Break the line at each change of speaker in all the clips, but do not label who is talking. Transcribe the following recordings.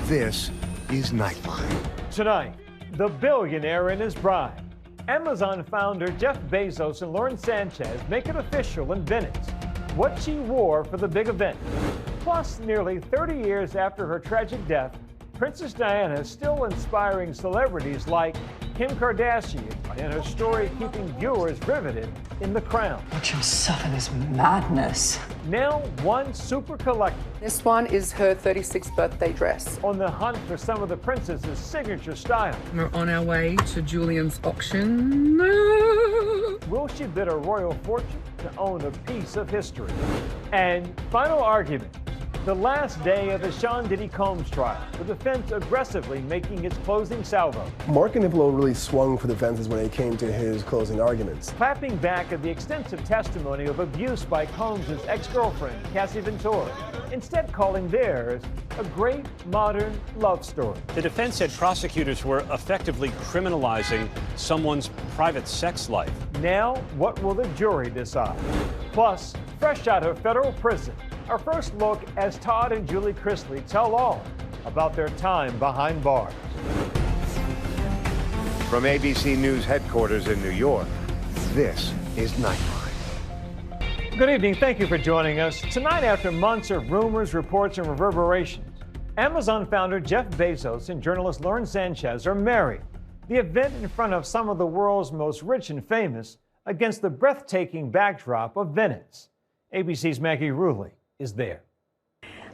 This is Nightline.
Tonight, the billionaire and his bride. Amazon founder Jeff Bezos and Lauren Sanchez make it official in Venice. What she wore for the big event. Plus, nearly 30 years after her tragic death, Princess Diana is still inspiring celebrities like Kim Kardashian and her story keeping viewers riveted in The Crown.
Watch him suffer this madness.
Now, one super collector.
This one is her 36th birthday dress.
On the hunt for some of the princess's signature style.
We're on our way to Julien's auction.
Will she bid a royal fortune to own a piece of history? And final argument. The last day of the Sean Diddy Combs trial, the defense aggressively making its closing salvo.
Mark Anipolo really swung for the fences when it came to his closing arguments.
Clapping back at the extensive testimony of abuse by Combs' ex-girlfriend, Cassie Ventura, instead calling theirs a great modern love story.
The defense said prosecutors were effectively criminalizing someone's private sex life.
Now, what will the jury decide? Plus, fresh out of federal prison, our first look as Todd and Julie Chrisley tell all about their time behind bars.
From ABC News headquarters in New York, this is Nightline.
Good evening. Thank you for joining us. Tonight, after months of rumors, reports, and reverberations, Amazon founder Jeff Bezos and journalist Lauren Sanchez are married. The event in front of some of the world's most rich and famous against the breathtaking backdrop of Venice. ABC's Maggie Rulli is there.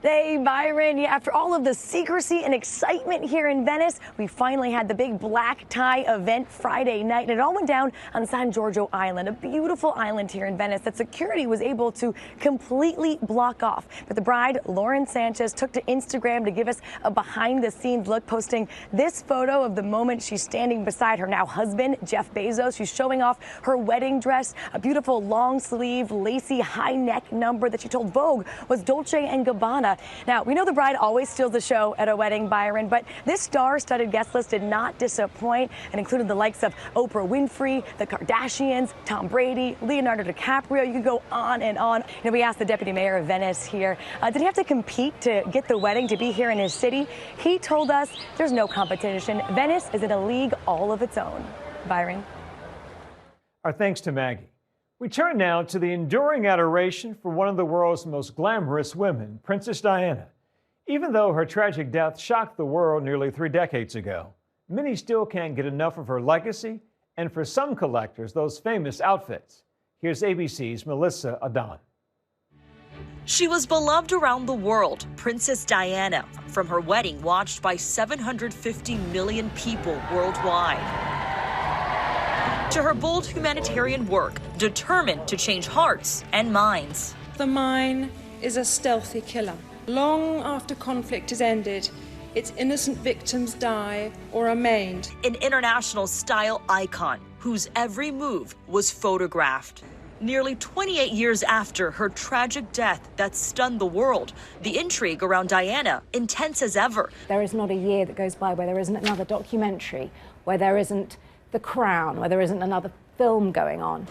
Hey, Byron. Yeah, after all of the secrecy and excitement here in Venice, we finally had the big black tie event Friday night, and it all went down on San Giorgio Island, a beautiful island here in Venice that security was able to completely block off. But the bride, Lauren Sanchez, took to Instagram to give us a behind-the-scenes look, posting this photo of the moment she's standing beside her now husband, Jeff Bezos. She's showing off her wedding dress, a beautiful long-sleeve, lacy, high-neck number that she told Vogue was Dolce & Gabbana. Now, we know the bride always steals the show at a wedding, Byron, but this star-studded guest list did not disappoint and included the likes of Oprah Winfrey, the Kardashians, Tom Brady, Leonardo DiCaprio. You could go on and on. You know, we asked the deputy mayor of Venice here, did he have to compete to get the wedding to be here in his city? He told us there's no competition. Venice is in a league all of its own. Byron.
Our thanks to Maggie. We turn now to the enduring adoration for one of the world's most glamorous women, Princess Diana. Even though her tragic death shocked the world nearly 3 decades ago, many still can't get enough of her legacy, and for some collectors, those famous outfits. Here's ABC's Melissa Adon.
She was beloved around the world, Princess Diana, from her wedding watched by 750 million people worldwide, to her bold humanitarian work, determined to change hearts and minds.
The mine is a stealthy killer. Long after conflict is ended, its innocent victims die or are maimed.
An international style icon whose every move was photographed. Nearly 28 years after her tragic death that stunned the world, the intrigue around Diana intense as ever.
There is not a year that goes by where there isn't another documentary, where there isn't The Crown, where there isn't another film going on.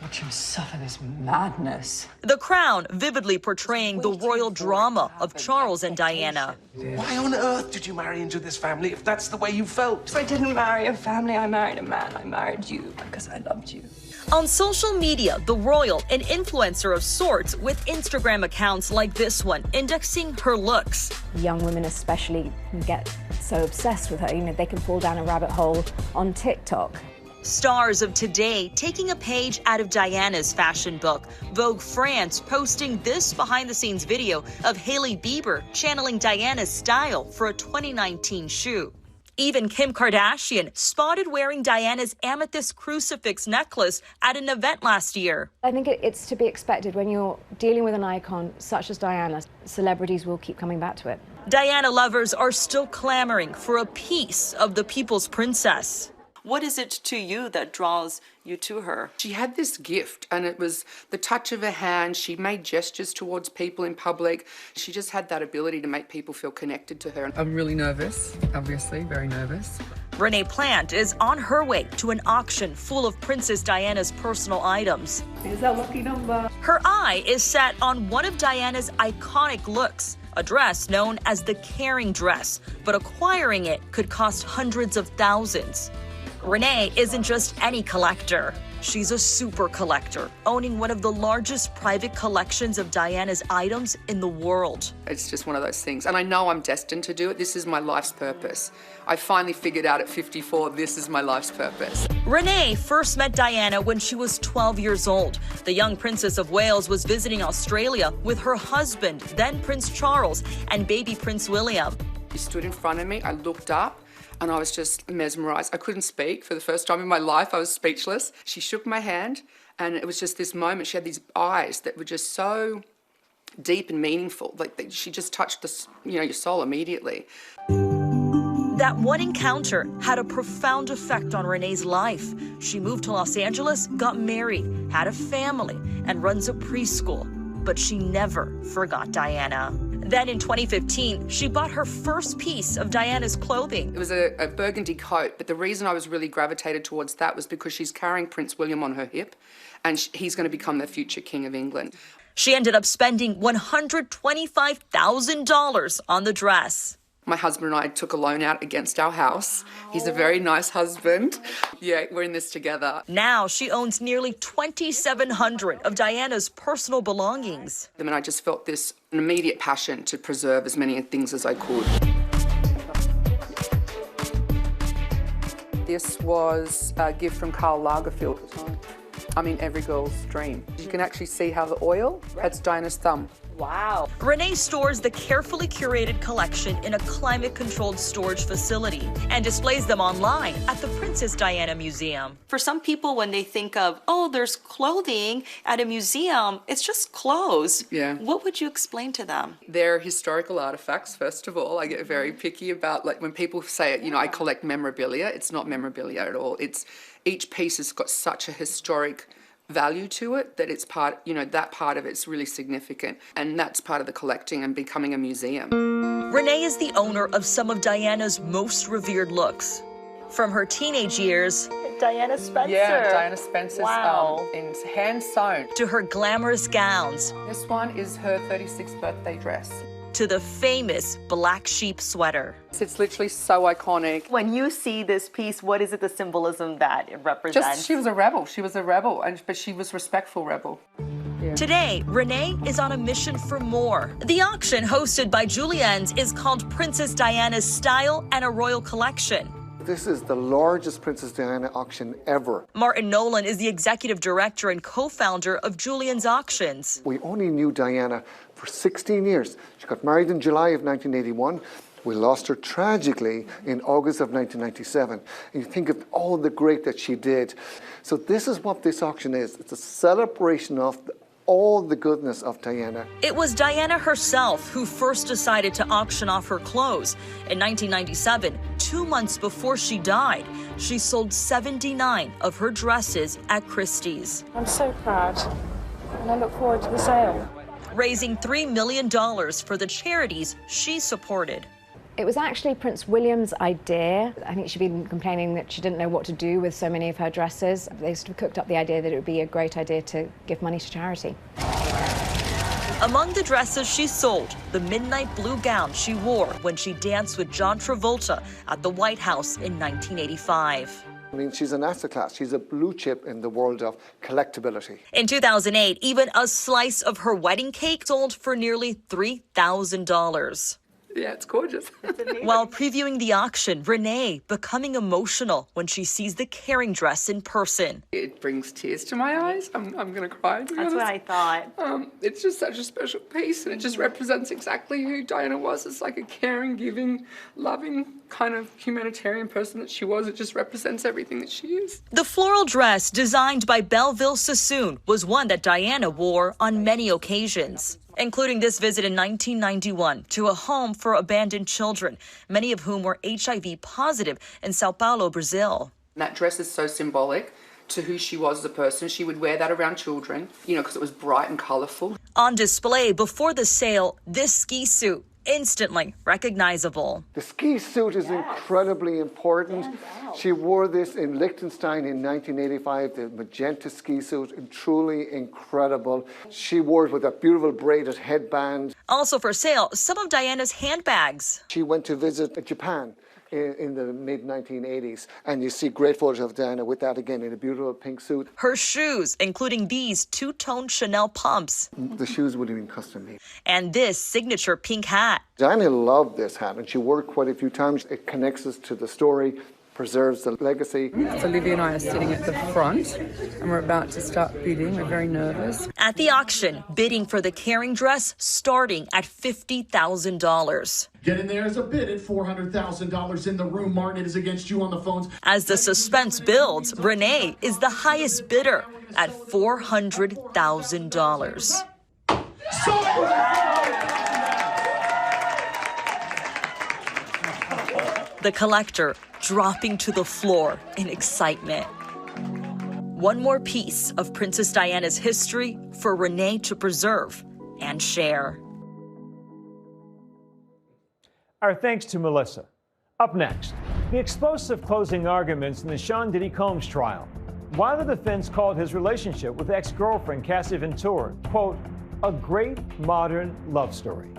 Watch him suffer this madness.
The Crown vividly portraying the royal drama of Charles and Diana.
Why on earth did you marry into this family if that's the way you felt?
I didn't marry a family, I married a man. I married you because I loved you.
On social media, the royal, an influencer of sorts with Instagram accounts like this one, indexing her looks.
Young women especially get so obsessed with her, you know, they can fall down a rabbit hole on TikTok.
Stars of today taking a page out of Diana's fashion book. Vogue France posting this behind-the-scenes video of Hailey Bieber channeling Diana's style for a 2019 shoot. Even Kim Kardashian spotted wearing Diana's amethyst crucifix necklace at an event last year.
I think it's to be expected when you're dealing with an icon such as Diana. Celebrities will keep coming back to it.
Diana lovers are still clamoring for a piece of the people's princess. What is it to you that draws you to her?
She had this gift, and it was the touch of her hand. She made gestures towards people in public. She just had that ability to make people feel connected to her. I'm really nervous, obviously, very nervous.
Renae Plant is on her way to an auction full of Princess Diana's personal items.
Here's our lucky number.
Her eye is set on one of Diana's iconic looks, a dress known as the caring dress, but acquiring it could cost hundreds of thousands. Renae isn't just any collector. She's a super collector, owning one of the largest private collections of Diana's items in the world.
It's just one of those things. And I know I'm destined to do it. This is my life's purpose. I finally figured out at 54, this is my life's purpose.
Renae first met Diana when she was 12 years old. The young Princess of Wales was visiting Australia with her husband, then Prince Charles, and baby Prince William.
She stood in front of me, I looked up, and I was just mesmerized. I couldn't speak. For the first time in my life, I was speechless. She shook my hand, and it was just this moment. She had these eyes that were just so deep and meaningful. Like she just touched your soul immediately.
That one encounter had a profound effect on Renae's life. She moved to Los Angeles, got married, had a family, and runs a preschool. But she never forgot Diana. Then in 2015, she bought her first piece of Diana's clothing.
It was a burgundy coat, but the reason I was really gravitated towards that was because she's carrying Prince William on her hip, and he's going to become the future King of England.
She ended up spending $125,000 on the dress.
My husband and I took a loan out against our house. He's a very nice husband. Yeah, we're in this together.
Now she owns nearly 2,700 of Diana's personal belongings.
And I just felt an immediate passion to preserve as many things as I could. This was a gift from Karl Lagerfeld. I mean, every girl's dream. You can actually see how the oil, that's Diana's thumb.
Wow. Renae stores the carefully curated collection in a climate-controlled storage facility and displays them online at the Princess Diana Museum. For some people, when they think of, oh, there's clothing at a museum, it's just clothes.
Yeah.
What would you explain to them?
They're historical artifacts, first of all. I get very picky about, like, when people say, I collect memorabilia, it's not memorabilia at all. Each piece has got such a historic value to it that it's part, that part of it's really significant, and that's part of the collecting and becoming a museum.
Renae is the owner of some of Diana's most revered looks. From her teenage years, Diana Spencer.
Yeah, Diana Spencer's
wow.
In hand sewn.
To her glamorous gowns.
This one is her 36th birthday dress.
To the famous black sheep sweater.
It's literally so iconic.
When you see this piece, what is it, the symbolism that it represents?
She was a rebel, but she was respectful rebel. Yeah.
Today, Renae is on a mission for more. The auction hosted by Julien's is called Princess Diana's Style and a Royal Collection.
This is the largest Princess Diana auction ever.
Martin Nolan is the executive director and co-founder of Julien's Auctions.
We only knew Diana for 16 years. She got married in July of 1981. We lost her tragically in August of 1997. And you think of all the great that she did. So this is what this auction is. It's a celebration of all the goodness of Diana.
It was Diana herself who first decided to auction off her clothes. In 1997, 2 months before she died, she sold 79 of her dresses at Christie's.
I'm so proud, and I look forward to the sale.
Raising $3 million for the charities she supported.
It was actually Prince William's idea. I think she'd been complaining that she didn't know what to do with so many of her dresses. They sort of cooked up the idea that it would be a great idea to give money to charity.
Among the dresses she sold, the midnight blue gown she wore when she danced with John Travolta at the White House in 1985.
I mean, she's an asset class. She's a blue chip in the world of collectability.
In 2008, even a slice of her wedding cake sold for nearly $3,000.
Yeah, it's gorgeous.
While previewing the auction, Renae becoming emotional when she sees the caring dress in person.
It brings tears to my eyes. I'm going to cry, to be honest.
What I thought.
It's just such a special piece, and it just represents exactly who Diana was. It's like a caring, giving, loving kind of humanitarian person that she was. It just represents everything that she is.
The floral dress, designed by Belleville Sassoon, was one that Diana wore on many occasions, including this visit in 1991 to a home for abandoned children, many of whom were HIV positive in Sao Paulo, Brazil.
That dress is so symbolic to who she was as a person. She would wear that around children, because it was bright and colourful.
On display before the sale, this ski suit, instantly recognizable.
The ski suit is incredibly important. She wore this in Liechtenstein in 1985, the magenta ski suit, and truly incredible. She wore it with a beautiful braided headband.
Also for sale, some of Diana's handbags.
She went to visit Japan in the mid-1980s, and you see great photos of Diana with that again in a beautiful pink suit.
Her shoes, including these two-tone Chanel pumps.
The shoes would have been custom made.
And this signature pink hat.
Diana loved this hat, and she wore it quite a few times. It connects us to the story, preserves the legacy.
So Olivia and I are sitting at the front, and we're about to start bidding. We're very nervous.
At the auction, bidding for the caring dress starting at $50,000.
Get in there as a bid at $400,000 in the room. Martin, it is against you on the phones.
As the suspense builds, Renae is the highest bidder at $400,000. The collector dropping to the floor in excitement. One more piece of Princess Diana's history for Renae to preserve and share.
Our thanks to Melissa. Up next, the explosive closing arguments in the Sean Diddy Combs trial. Why the defense called his relationship with ex-girlfriend Cassie Ventura, quote, a great modern love story.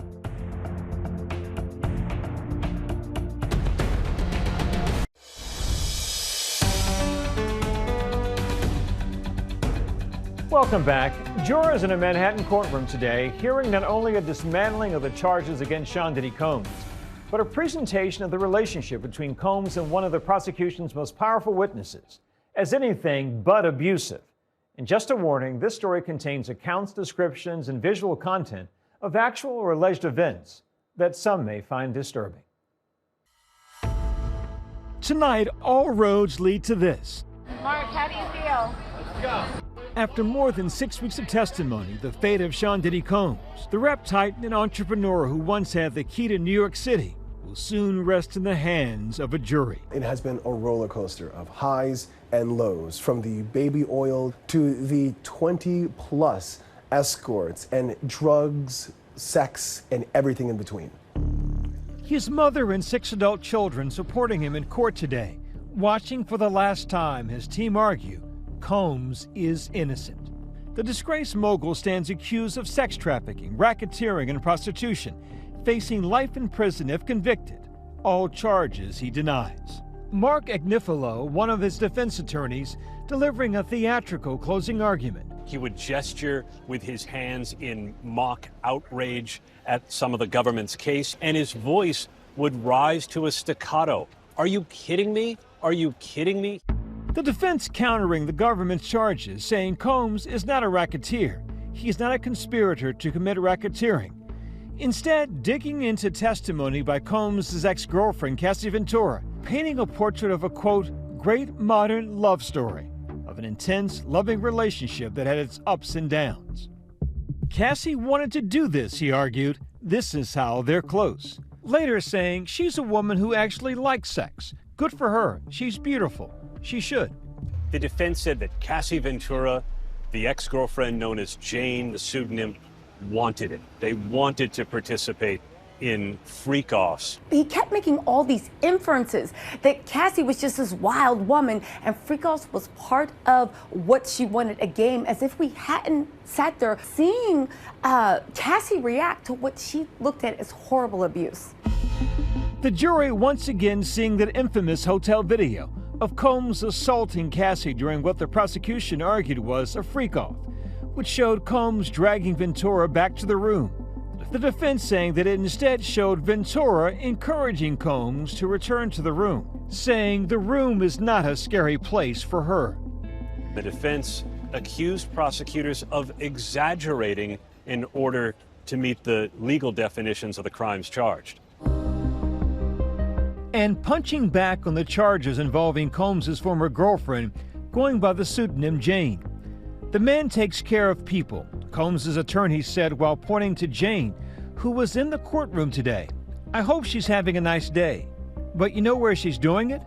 Welcome back. Jurors in a Manhattan courtroom today hearing not only a dismantling of the charges against Sean Diddy Combs, but a presentation of the relationship between Combs and one of the prosecution's most powerful witnesses as anything but abusive. And just a warning, this story contains accounts, descriptions, and visual content of actual or alleged events that some may find disturbing. Tonight, all roads lead to this.
Mark, how do you feel? Let's go.
After more than 6 weeks of testimony, the fate of Sean Diddy Combs, the rep titan and entrepreneur who once had the key to New York City, will soon rest in the hands of a jury.
It has been a roller coaster of highs and lows, from the baby oil to the 20-plus escorts and drugs, sex, and everything in between.
His mother and 6 adult children supporting him in court today, watching for the last time his team argue Combs is innocent. The disgraced mogul stands accused of sex trafficking, racketeering, and prostitution, facing life in prison if convicted. All charges he denies. Mark Agnifilo, one of his defense attorneys, delivering a theatrical closing argument.
He would gesture with his hands in mock outrage at some of the government's case, and his voice would rise to a staccato. Are you kidding me? Are you kidding me?
The defense countering the government's charges, saying Combs is not a racketeer. He is not a conspirator to commit racketeering. Instead, digging into testimony by Combs' ex-girlfriend, Cassie Ventura, painting a portrait of a, quote, great modern love story, of an intense, loving relationship that had its ups and downs. Cassie wanted to do this, he argued. This is how they're close. Later saying she's a woman who actually likes sex. Good for her. She's beautiful. She should.
The defense said that Cassie Ventura, the ex-girlfriend known as Jane, the pseudonym, wanted it. They wanted to participate in freak-offs.
He kept making all these inferences that Cassie was just this wild woman and freak-offs was part of what she wanted, a game, as if we hadn't sat there seeing Cassie react to what she looked at as horrible abuse.
The jury once again seeing that infamous hotel video of Combs assaulting Cassie during what the prosecution argued was a freak-off, which showed Combs dragging Ventura back to the room. The defense saying that it instead showed Ventura encouraging Combs to return to the room, saying the room is not a scary place for her.
The defense accused prosecutors of exaggerating in order to meet the legal definitions of the crimes charged.
And punching back on the charges involving Combs' former girlfriend, going by the pseudonym Jane. The man takes care of people, Combs' attorney said while pointing to Jane, who was in the courtroom today. I hope she's having a nice day. But you know where she's doing it?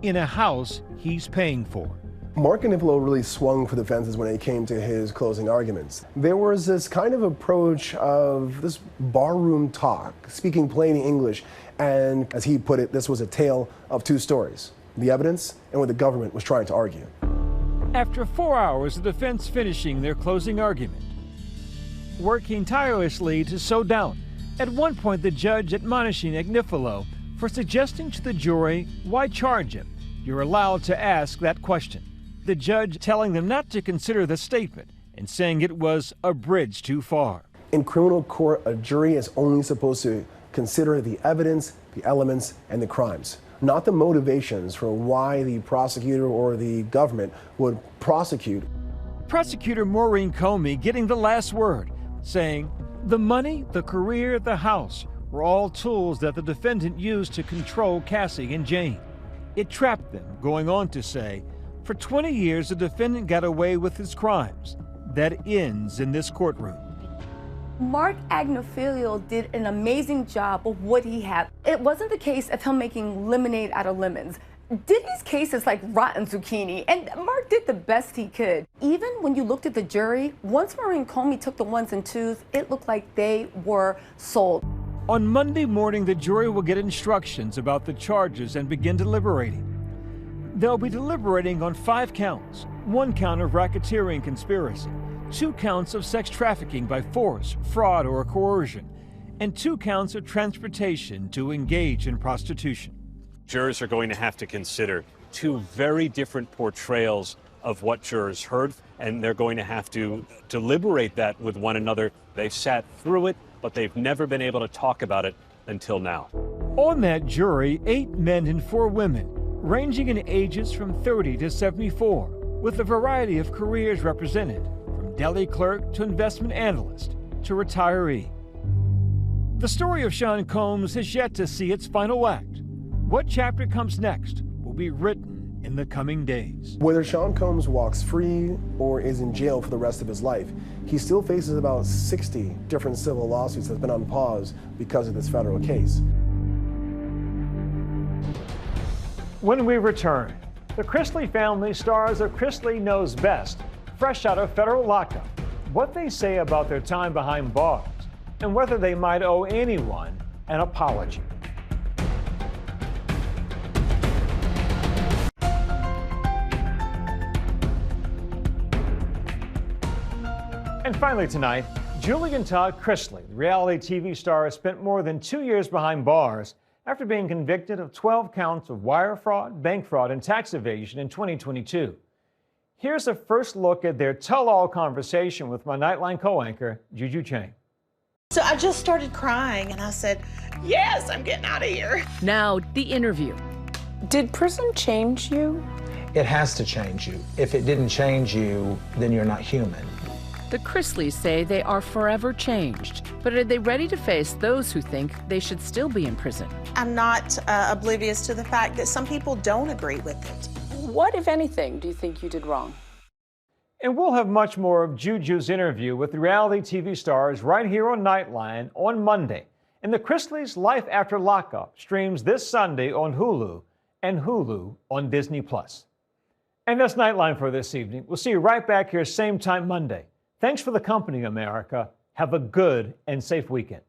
In a house he's paying for.
Mark Anipolo really swung for the fences when it came to his closing arguments. There was this kind of approach of this barroom talk, speaking plain English, and as he put it, this was a tale of two stories, the evidence and what the government was trying to argue.
After 4 hours, the defense finishing their closing argument, working tirelessly to sow doubt. At one point, the judge admonishing Agnifilo for suggesting to the jury, why charge him? You're allowed to ask that question. The judge telling them not to consider the statement and saying it was a bridge too far.
In criminal court, a jury is only supposed to consider the evidence, the elements, and the crimes, not the motivations for why the prosecutor or the government would prosecute.
Prosecutor Maureen Comey getting the last word, saying the money, the career, the house were all tools that the defendant used to control Cassie and Jane. It trapped them, going on to say, for 20 years the defendant got away with his crimes. That ends in this courtroom.
Mark Agnifilo did an amazing job of what he had. It wasn't the case of him making lemonade out of lemons. Diddy's case is like rotten zucchini, and Mark did the best he could. Even when you looked at the jury, once Maureen Comey took the ones and twos, it looked like they were sold.
On Monday morning, the jury will get instructions about the charges and begin deliberating. They'll be deliberating on 5 counts, 1 count of racketeering conspiracy, 2 counts of sex trafficking by force, fraud, or coercion, and 2 counts of transportation to engage in prostitution.
Jurors are going to have to consider 2 very different portrayals of what jurors heard, and they're going to have to deliberate that with one another. They've sat through it, but they've never been able to talk about it until now.
On that jury, 8 men and 4 women, ranging in ages from 30 to 74, with a variety of careers represented, from deli clerk to investment analyst to retiree. The story of Sean Combs has yet to see its final act. What chapter comes next will be written in the coming days.
Whether Sean Combs walks free or is in jail for the rest of his life, he still faces about 60 different civil lawsuits that have been on pause because of this federal case.
When we return, the Chrisley family stars of Chrisley Knows Best, fresh out of federal lockup, what they say about their time behind bars, and whether they might owe anyone an apology. And finally tonight, Julien Chrisley, the reality TV star, spent more than 2 years behind bars after being convicted of 12 counts of wire fraud, bank fraud, and tax evasion in 2022. Here's a first look at their tell-all conversation with my Nightline co-anchor, Juju Chang.
So I just started crying and I said, yes, I'm getting out of here.
Now, the interview.
Did prison change you?
It has to change you. If it didn't change you, then you're not human.
The Chrisleys say they are forever changed, but are they ready to face those who think they should still be in prison?
I'm not oblivious to the fact that some people don't agree with it.
What, if anything, do you think you did wrong?
And we'll have much more of Juju's interview with the reality TV stars right here on Nightline on Monday. And the Chrisleys' Life After Lockup streams this Sunday on Hulu and Hulu on Disney+. And that's Nightline for this evening. We'll see you right back here same time Monday. Thanks for the company, America. Have a good and safe weekend.